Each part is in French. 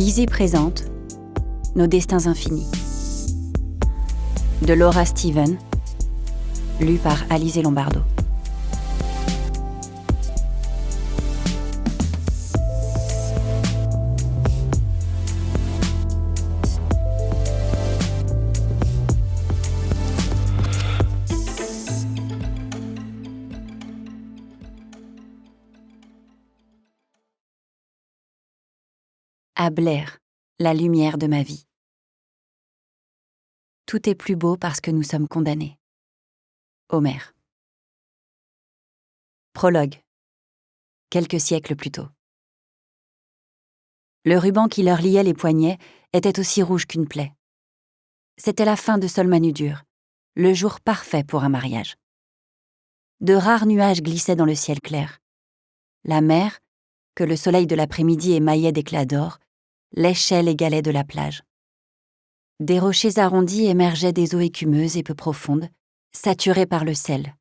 Lizzie présente Nos destins infinis de Laura Steven, lu par Alizée Lombardo. À Blair, la lumière de ma vie. Tout est plus beau parce que nous sommes condamnés. Homère. Prologue. Quelques siècles plus tôt. Le ruban qui leur liait les poignets était aussi rouge qu'une plaie. C'était la fin de Solmanudur, le jour parfait pour un mariage. De rares nuages glissaient dans le ciel clair. La mer, que le soleil de l'après-midi émaillait d'éclats d'or, léchait les galets de la plage. Des rochers arrondis émergeaient des eaux écumeuses et peu profondes, saturées par le sel,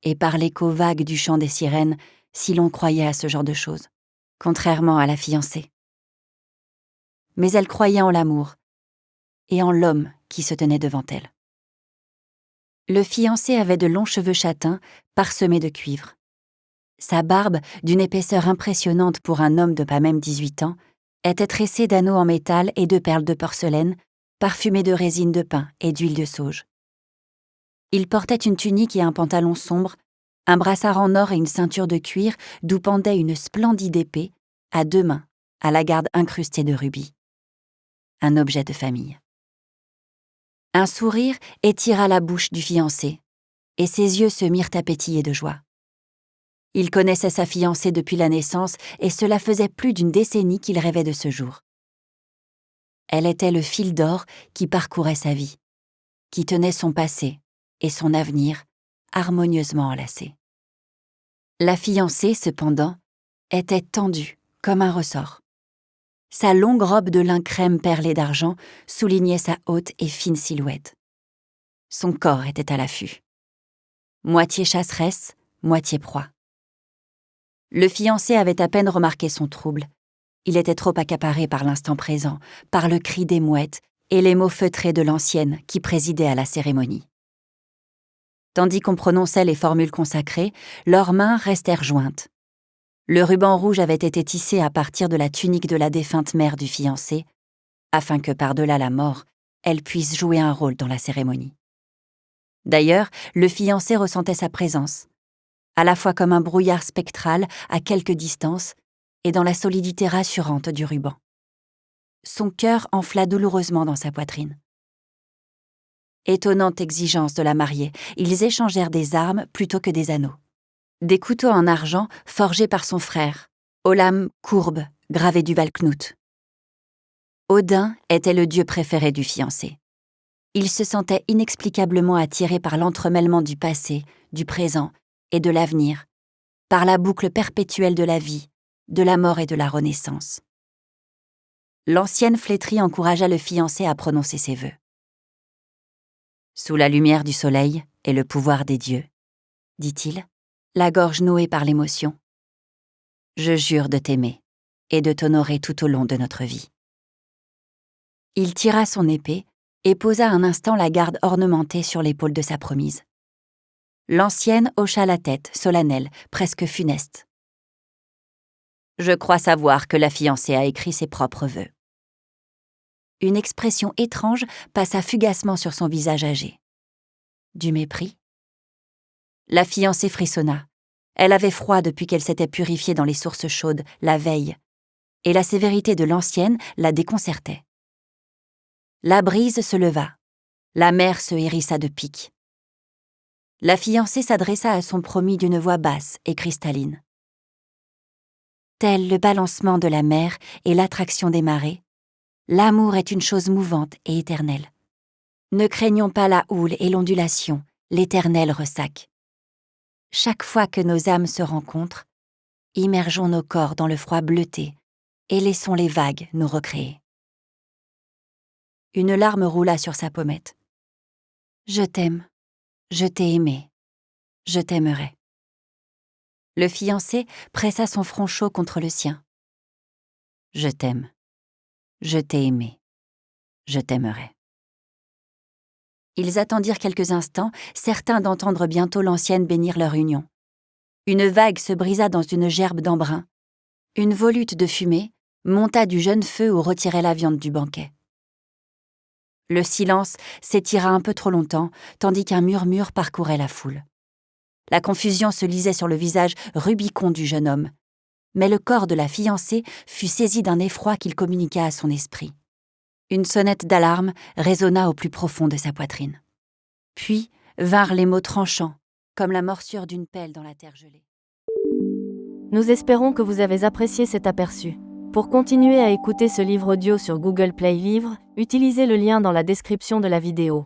et par l'écho vague du chant des sirènes, si l'on croyait à ce genre de choses, contrairement à la fiancée. Mais elle croyait en l'amour, et en l'homme qui se tenait devant elle. Le fiancé avait de longs cheveux châtains, parsemés de cuivre. Sa barbe, d'une épaisseur impressionnante pour un homme de pas même 18 ans, était tressée d'anneaux en métal et de perles de porcelaine, parfumées de résine de pin et d'huile de sauge. Il portait une tunique et un pantalon sombre, un brassard en or et une ceinture de cuir d'où pendait une splendide épée, à 2 mains, à la garde incrustée de rubis. Un objet de famille. Un sourire étira la bouche du fiancé, et ses yeux se mirent à pétiller de joie. Il connaissait sa fiancée depuis la naissance, et cela faisait plus d'1 décennie qu'il rêvait de ce jour. Elle était le fil d'or qui parcourait sa vie, qui tenait son passé et son avenir harmonieusement enlacés. La fiancée, cependant, était tendue comme un ressort. Sa longue robe de lin crème perlée d'argent soulignait sa haute et fine silhouette. Son corps était à l'affût. Moitié chasseresse, moitié proie. Le fiancé avait à peine remarqué son trouble. Il était trop accaparé par l'instant présent, par le cri des mouettes et les mots feutrés de l'ancienne qui présidait à la cérémonie. Tandis qu'on prononçait les formules consacrées, leurs mains restèrent jointes. Le ruban rouge avait été tissé à partir de la tunique de la défunte mère du fiancé, afin que par-delà la mort, elle puisse jouer un rôle dans la cérémonie. D'ailleurs, le fiancé ressentait sa présence, à la fois comme un brouillard spectral à quelque distance et dans la solidité rassurante du ruban. Son cœur enfla douloureusement dans sa poitrine. Étonnante exigence de la mariée, ils échangèrent des armes plutôt que des anneaux. Des couteaux en argent forgés par son frère, aux lames courbes gravées du Valknut. Odin était le dieu préféré du fiancé. Il se sentait inexplicablement attiré par l'entremêlement du passé, du présent et de l'avenir, par la boucle perpétuelle de la vie, de la mort et de la renaissance. L'ancienne flétrie encouragea le fiancé à prononcer ses vœux. Sous la lumière du soleil et le pouvoir des dieux, dit-il, la gorge nouée par l'émotion, je jure de t'aimer et de t'honorer tout au long de notre vie. Il tira son épée et posa un instant la garde ornementée sur l'épaule de sa promise. L'ancienne hocha la tête, solennelle, presque funeste. Je crois savoir que la fiancée a écrit ses propres vœux. Une expression étrange passa fugacement sur son visage âgé. Du mépris? La fiancée frissonna. Elle avait froid depuis qu'elle s'était purifiée dans les sources chaudes la veille, et la sévérité de l'ancienne la déconcertait. La brise se leva. La mer se hérissa de piques. La fiancée s'adressa à son promis d'une voix basse et cristalline. Tel le balancement de la mer et l'attraction des marées, l'amour est une chose mouvante et éternelle. Ne craignons pas la houle et l'ondulation, l'éternel ressac. Chaque fois que nos âmes se rencontrent, immergeons nos corps dans le froid bleuté et laissons les vagues nous recréer. Une larme roula sur sa pommette. Je t'aime, je t'ai aimé, je t'aimerai. Le fiancé pressa son front chaud contre le sien. Je t'aime. Je t'ai aimé. Je t'aimerai. » Ils attendirent quelques instants, certains d'entendre bientôt l'ancienne bénir leur union. Une vague se brisa dans une gerbe d'embrun. Une volute de fumée monta du jeune feu où retirait la viande du banquet. Le silence s'étira un peu trop longtemps, tandis qu'un murmure parcourait la foule. La confusion se lisait sur le visage rubicond du jeune homme, mais le corps de la fiancée fut saisi d'un effroi qu'il communiqua à son esprit. Une sonnette d'alarme résonna au plus profond de sa poitrine. Puis vinrent les mots tranchants, comme la morsure d'une pelle dans la terre gelée. Nous espérons que vous avez apprécié cet aperçu. Pour continuer à écouter ce livre audio sur Google Play Livres, utilisez le lien dans la description de la vidéo.